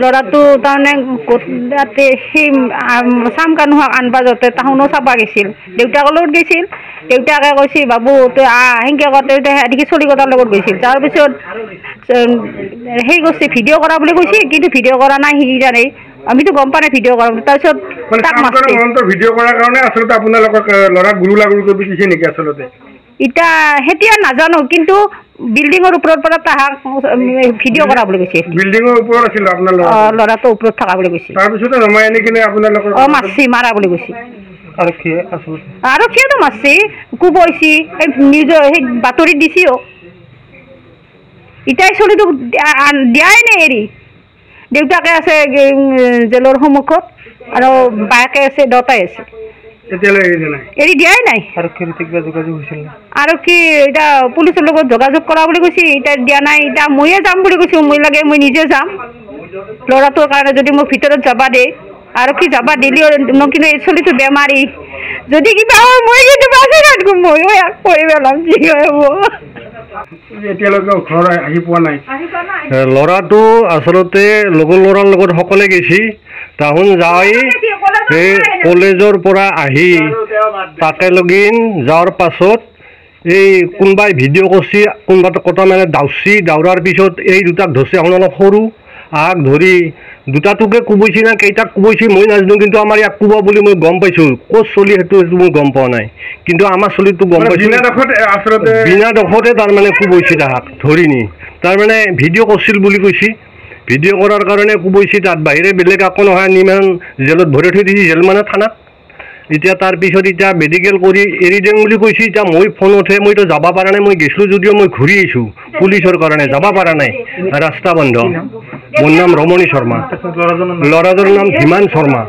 ল'ৰাটো তাৰমানে তাতে সেই চাম কানুহাক আনবা যাওঁতে তাহোনো চাবা গৈছিল, দেউতাকৰ লগত গৈছিল। দেউতাকে কৈছে বাবু তই সেনেকৈ কওঁতে এদিকে চলিকতাৰ লগত গৈছিল। তাৰপিছত সেই কৈছে ভিডিঅ' কৰা বুলি কৈছে, কিন্তু ভিডিঅ' কৰা নাই সি জানে, আমিতো গম পোৱা নাই ভিডিঅ' কৰা। তাৰপিছত তাক মাৰিছে। ভিডিঅ' কৰাৰ কাৰণে আচলতে আপোনালোকক ল'ৰাক গুৰু লাগু কৰি দিছে নেকি আচলতে? এতিয়া এতিয়া নাজানো, কিন্তু বিল্ডিঙৰ ওপৰৰ পৰা তাহাক ভিডিঅ' কৰা বুলি কৈছে। বিল্ডিঙৰ ওপৰত আছিল আপোনাৰ ল'ৰাটো ওপৰত থকা বুলি কৈছে। তাৰপিছতে নমাই আনি কিনে আপোনালোকৰ মাৰছি, মাৰা বুলি কৈছে। আৰক্ষীয়ে মাৰছি, কোবাইছি, নিজৰ সেই বাতৰিত দিছিও। ইটাই চলিটোক দিয়াই নাই এৰি। দেউতাকে আছে জেলৰ সন্মুখত আৰু বায়েকে আছে, দুটাই আছে। এৰি দিয়াই নাই। আৰক্ষী এতিয়া পুলিচৰ লগত যোগাযোগ কৰা বুলি কৈছে, এতিয়া দিয়া নাই। এতিয়া ময়ে যাম বুলি কৈছো, মই লাগে মই নিজে যাম ল'ৰাটোৰ কাৰণে। যদি মোক ভিতৰত যাবা দে, আৰক্ষী যাবা দিলেও কিন্তু এই চলিটো বেমাৰী, যদি কিবা হয় মই কিন্তু বাচি নাথাকো, ময়ো ইয়াক কৰি পেলাম যি হয় হ'ব। ল'ৰাটো আচলতে লগৰ ল'ৰাৰ লগত সকলে গৈছে। তাহোন যাই এই কলেজৰ পৰা আহি তাকে লগিন যোৱাৰ পাছত এই কোনোবাই ভিডিঅ' কৰিছে, কোনোবা কটা মানে দাউছি, দাউৰাৰ পিছত এই দুটাক ধৰছে। এখন অলপ সৰু আগ ধৰি দুটাটোকে কোবাইছে না কেইটাক কোবাইছে মই নাজানো, কিন্তু আমাৰ ইয়াক কোবা বুলি মই গম পাইছোঁ। ক'ত চলি সেইটো মই গম পোৱা নাই, কিন্তু আমাৰ চলিটো গম পাইছোঁ। বিনা দোষতে তাৰমানে কোবাইছে তাহাক ধৰি নি, তাৰমানে ভিডিঅ' কৰিছিল বুলি কৈছে। ভিডিঅ' কৰাৰ কাৰণে কোবাইছে, তাত বাহিৰে বেলেগ একো নহয়। নিমান জেলত ভৰাই থৈ দিছে, জেল মানে থানাত। এতিয়া তাৰপিছত এতিয়া মেডিকেল কৰি এৰি দিম বুলি কৈছে। এতিয়া মই ফোনতহে, মইতো যাব পৰা নাই। মই গৈছিলোঁ যদিও মই ঘূৰি আহিছোঁ পুলিচৰ কাৰণে, যাব পৰা নাই, ৰাস্তা বন্ধ। মোৰ নাম ৰমণী শৰ্মা, ল'ৰাজনৰ নাম হিমান শৰ্মা।